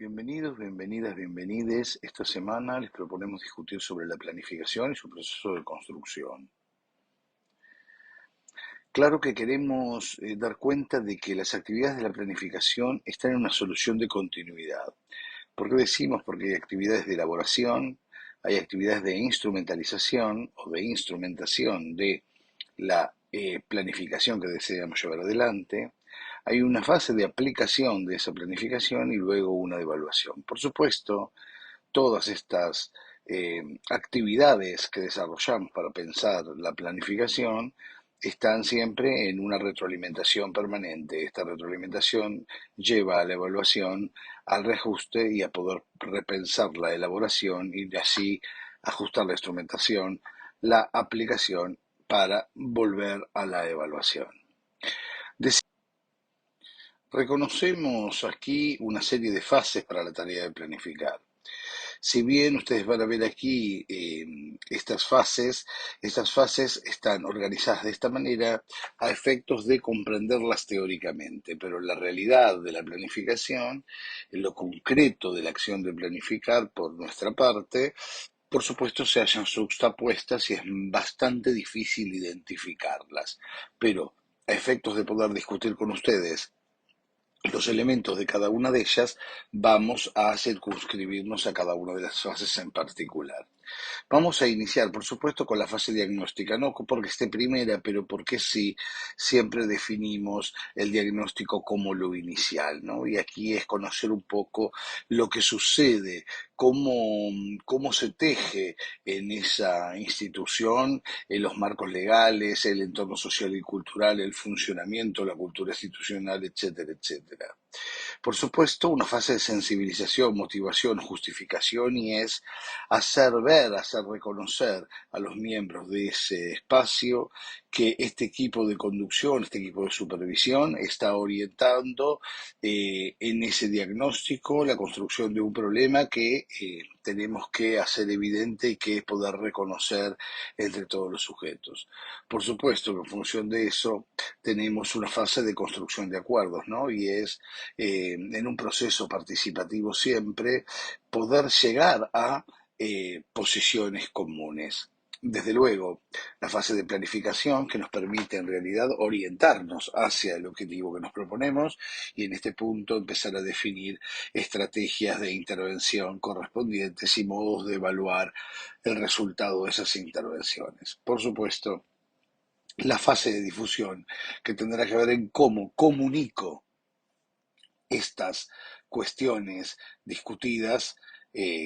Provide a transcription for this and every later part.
Bienvenidos, bienvenidas, bienvenides. Esta semana les proponemos discutir sobre la planificación y su proceso de construcción. Claro que queremos dar cuenta de que las actividades de la planificación están en una solución de continuidad. ¿Por qué decimos? Porque hay actividades de elaboración, hay actividades de instrumentalización o de instrumentación de la planificación que deseamos llevar adelante. Hay una fase de aplicación de esa planificación y luego una de evaluación. Por supuesto, todas estas actividades que desarrollamos para pensar la planificación están siempre en una retroalimentación permanente. Esta retroalimentación lleva a la evaluación, al reajuste y a poder repensar la elaboración y así ajustar la instrumentación, la aplicación para volver a la evaluación. Reconocemos aquí una serie de fases para la tarea de planificar. Si bien ustedes van a ver aquí estas fases están organizadas de esta manera a efectos de comprenderlas teóricamente, pero la realidad de la planificación, en lo concreto de la acción de planificar por nuestra parte, por supuesto se hallan juxtapuestas y es bastante difícil identificarlas, pero a efectos de poder discutir con ustedes los elementos de cada una de ellas, vamos a circunscribirnos a cada una de las fases en particular. Vamos a iniciar, por supuesto, con la fase diagnóstica, no porque esté primera, pero porque sí, siempre definimos el diagnóstico como lo inicial, ¿no? Y aquí es conocer un poco lo que sucede, cómo se teje en esa institución, en los marcos legales, el entorno social y cultural, el funcionamiento, la cultura institucional, etcétera, etcétera. Por supuesto, una fase de sensibilización, motivación, justificación y es hacer ver, hacer reconocer a los miembros de ese espacio que este equipo de conducción, este equipo de supervisión está orientando en ese diagnóstico la construcción de un problema que tenemos que hacer evidente y que es poder reconocer entre todos los sujetos. Por supuesto que en función de eso tenemos una fase de construcción de acuerdos, ¿no? Y es en un proceso participativo siempre, poder llegar a posiciones comunes. Desde luego, la fase de planificación que nos permite en realidad orientarnos hacia el objetivo que nos proponemos y en este punto empezar a definir estrategias de intervención correspondientes y modos de evaluar el resultado de esas intervenciones. Por supuesto, la fase de difusión que tendrá que ver en cómo comunico estas cuestiones discutidas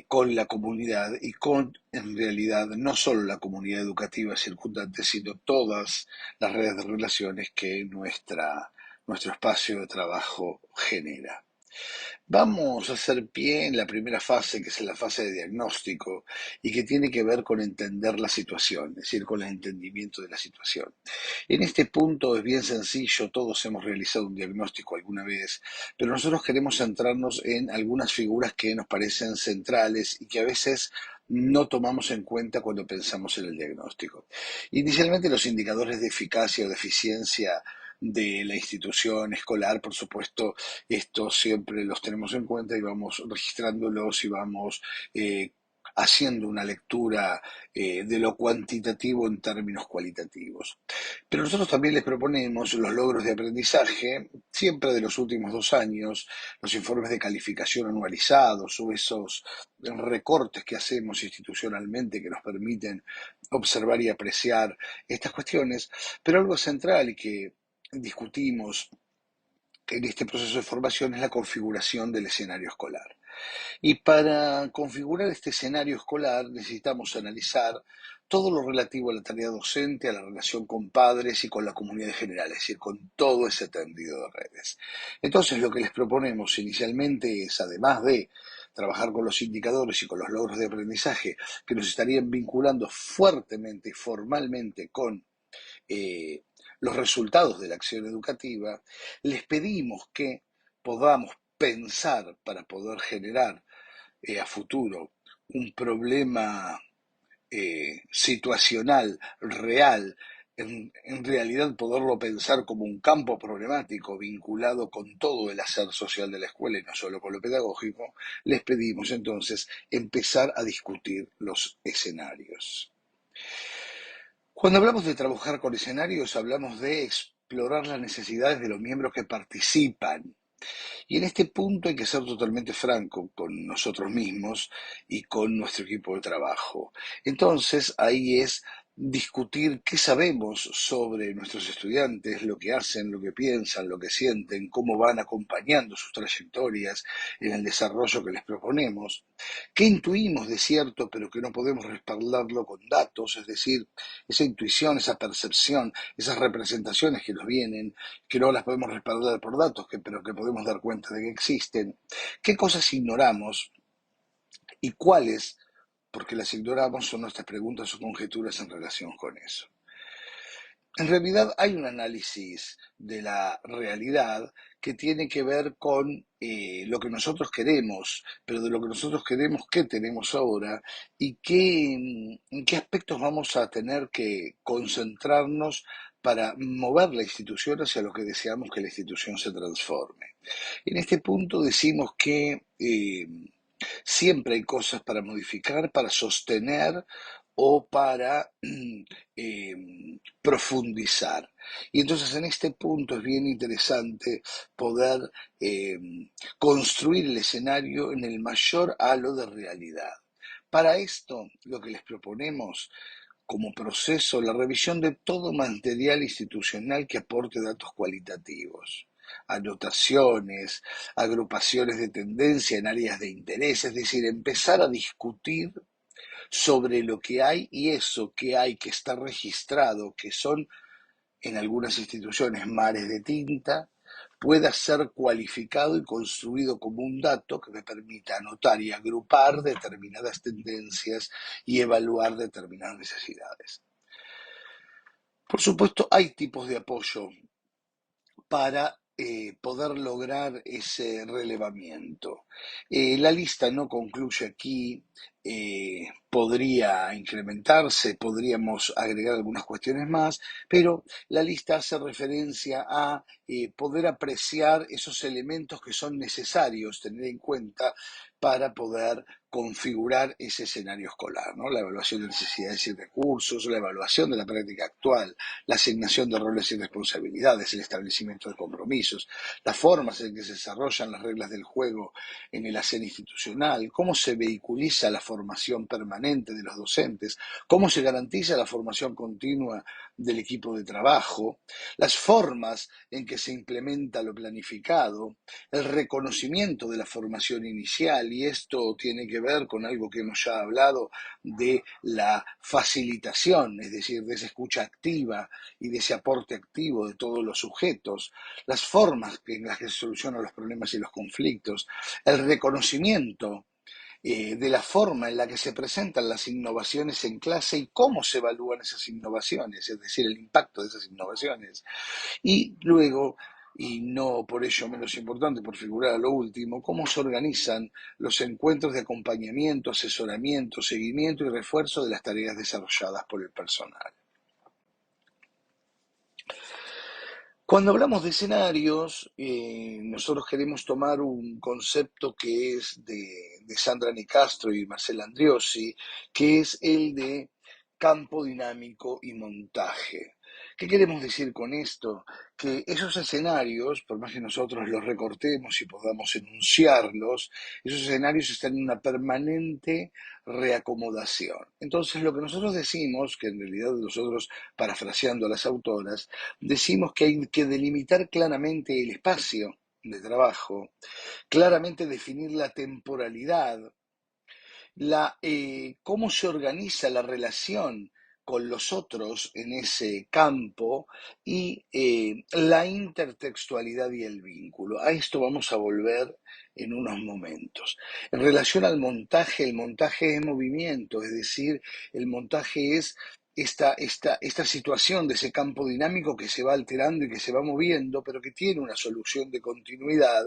con la comunidad y con, en realidad, no solo la comunidad educativa circundante, sino todas las redes de relaciones que nuestro espacio de trabajo genera. Vamos a hacer pie en la primera fase, que es la fase de diagnóstico, y que tiene que ver con entender la situación, es decir, con el entendimiento de la situación. En este punto es bien sencillo, todos hemos realizado un diagnóstico alguna vez, pero nosotros queremos centrarnos en algunas figuras que nos parecen centrales y que a veces no tomamos en cuenta cuando pensamos en el diagnóstico. Inicialmente los indicadores de eficacia o de eficiencia de la institución escolar, por supuesto, estos siempre los tenemos en cuenta y vamos registrándolos y vamos haciendo una lectura de lo cuantitativo en términos cualitativos. Pero nosotros también les proponemos los logros de aprendizaje, siempre de los últimos 2 años, los informes de calificación anualizados o esos recortes que hacemos institucionalmente que nos permiten observar y apreciar estas cuestiones, pero algo central y que discutimos en este proceso de formación es la configuración del escenario escolar. Y para configurar este escenario escolar necesitamos analizar todo lo relativo a la tarea docente, a la relación con padres y con la comunidad en general, es decir, con todo ese tendido de redes. Entonces, lo que les proponemos inicialmente es, además de trabajar con los indicadores y con los logros de aprendizaje que nos estarían vinculando fuertemente y formalmente con eh, los resultados de la acción educativa, les pedimos que podamos pensar para poder generar a futuro un problema situacional real en realidad poderlo pensar como un campo problemático vinculado con todo el hacer social de la escuela y no solo con lo pedagógico, les pedimos entonces empezar a discutir los escenarios. Cuando hablamos de trabajar con escenarios, hablamos de explorar las necesidades de los miembros que participan. Y en este punto hay que ser totalmente franco con nosotros mismos y con nuestro equipo de trabajo. Entonces, ahí es discutir qué sabemos sobre nuestros estudiantes, lo que hacen, lo que piensan, lo que sienten, cómo van acompañando sus trayectorias en el desarrollo que les proponemos, qué intuimos de cierto, pero que no podemos respaldarlo con datos, es decir, esa intuición, esa percepción, esas representaciones que nos vienen, que no las podemos respaldar por datos, pero que podemos dar cuenta de que existen, qué cosas ignoramos y cuáles, porque las ignoramos, son nuestras preguntas o conjeturas en relación con eso. En realidad hay un análisis de la realidad que tiene que ver con lo que nosotros queremos, pero de lo que nosotros queremos, qué tenemos ahora y en qué aspectos vamos a tener que concentrarnos para mover la institución hacia lo que deseamos que la institución se transforme. En este punto decimos que siempre hay cosas para modificar, para sostener o para profundizar. Y entonces en este punto es bien interesante poder eh, construir el escenario en el mayor halo de realidad. Para esto, lo que les proponemos como proceso, la revisión de todo material institucional que aporte datos cualitativos, anotaciones, agrupaciones de tendencia en áreas de interés, es decir, empezar a discutir sobre lo que hay y eso que hay que está registrado, que son en algunas instituciones mares de tinta, pueda ser cualificado y construido como un dato que me permita anotar y agrupar determinadas tendencias y evaluar determinadas necesidades. Por supuesto, hay tipos de apoyo para poder lograr ese relevamiento. La lista no concluye aquí, podría incrementarse, podríamos agregar algunas cuestiones más, pero la lista hace referencia a poder apreciar esos elementos que son necesarios tener en cuenta para poder configurar ese escenario escolar, ¿no? La evaluación de necesidades y recursos, la evaluación de la práctica actual, la asignación de roles y responsabilidades, el establecimiento de compromisos, las formas en que se desarrollan las reglas del juego en el hacer institucional, cómo se vehiculiza la formación permanente de los docentes, cómo se garantiza la formación continua del equipo de trabajo, las formas en que se implementa lo planificado, el reconocimiento de la formación inicial, y esto tiene que ver con algo que hemos ya hablado de la facilitación, es decir, de esa escucha activa y de ese aporte activo de todos los sujetos, las formas en las que se solucionan los problemas y los conflictos, el reconocimiento de la forma en la que se presentan las innovaciones en clase y cómo se evalúan esas innovaciones, es decir, el impacto de esas innovaciones. Y luego, y no por ello menos importante, por figurar a lo último, cómo se organizan los encuentros de acompañamiento, asesoramiento, seguimiento y refuerzo de las tareas desarrolladas por el personal. Cuando hablamos de escenarios, nosotros queremos tomar un concepto que es de Sandra Nicastro y Marcela Andriossi, que es el de campo dinámico y montaje. ¿Qué queremos decir con esto? Que esos escenarios, por más que nosotros los recortemos y podamos enunciarlos, esos escenarios están en una permanente reacomodación. Entonces, lo que nosotros decimos, que en realidad nosotros, parafraseando a las autoras, decimos que hay que delimitar claramente el espacio de trabajo, claramente definir la temporalidad, cómo se organiza la relación con los otros en ese campo y la intertextualidad y el vínculo. A esto vamos a volver en unos momentos. En relación al montaje, el montaje es movimiento, es decir, el montaje es esta situación de ese campo dinámico que se va alterando y que se va moviendo, pero que tiene una solución de continuidad,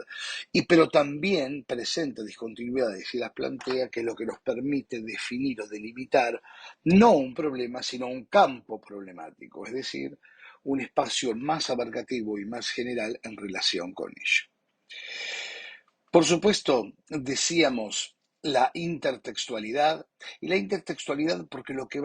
pero también presenta discontinuidades y las plantea, que es lo que nos permite definir o delimitar no un problema, sino un campo problemático, es decir, un espacio más abarcativo y más general en relación con ello. Por supuesto, decíamos la intertextualidad, y la intertextualidad porque lo que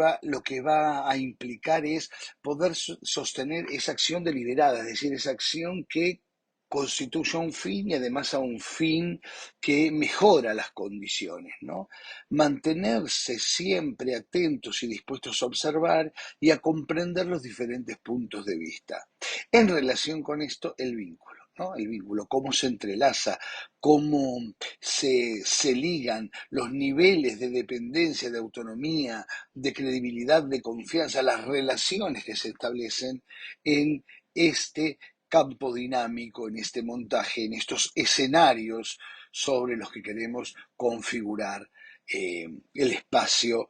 va a implicar es poder sostener esa acción deliberada, es decir, esa acción que constituye un fin y además a un fin que mejora las condiciones, ¿no? Mantenerse siempre atentos y dispuestos a observar y a comprender los diferentes puntos de vista. En relación con esto, el vínculo, ¿no? El vínculo, cómo se entrelaza, cómo se ligan los niveles de dependencia, de autonomía, de credibilidad, de confianza, las relaciones que se establecen en este campo dinámico, en este montaje, en estos escenarios sobre los que queremos configurar el espacio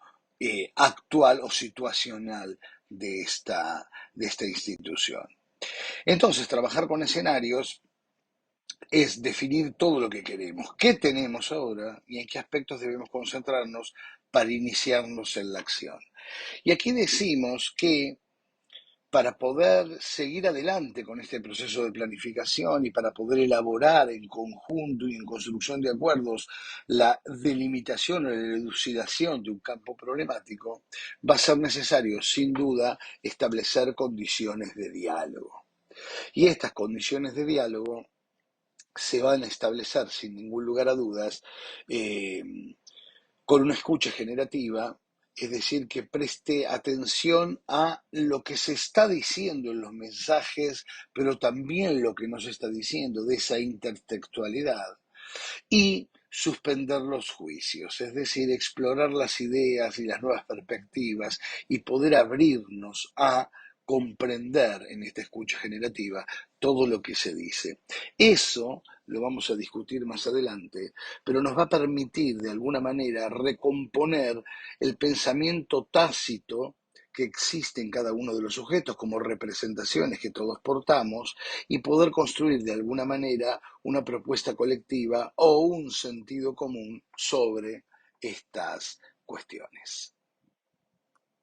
actual o situacional de esta institución. Entonces, trabajar con escenarios es definir todo lo que queremos, qué tenemos ahora y en qué aspectos debemos concentrarnos para iniciarnos en la acción. Y aquí decimos que para poder seguir adelante con este proceso de planificación y para poder elaborar en conjunto y en construcción de acuerdos la delimitación o la elucidación de un campo problemático, va a ser necesario, sin duda, establecer condiciones de diálogo. Y estas condiciones de diálogo se van a establecer, sin ningún lugar a dudas, eh, con una escucha generativa, es decir, que preste atención a lo que se está diciendo en los mensajes, pero también lo que no se está diciendo, de esa intertextualidad, y suspender los juicios, es decir, explorar las ideas y las nuevas perspectivas y poder abrirnos a comprender en esta escucha generativa todo lo que se dice. Eso lo vamos a discutir más adelante, pero nos va a permitir de alguna manera recomponer el pensamiento tácito que existe en cada uno de los sujetos como representaciones que todos portamos y poder construir de alguna manera una propuesta colectiva o un sentido común sobre estas cuestiones.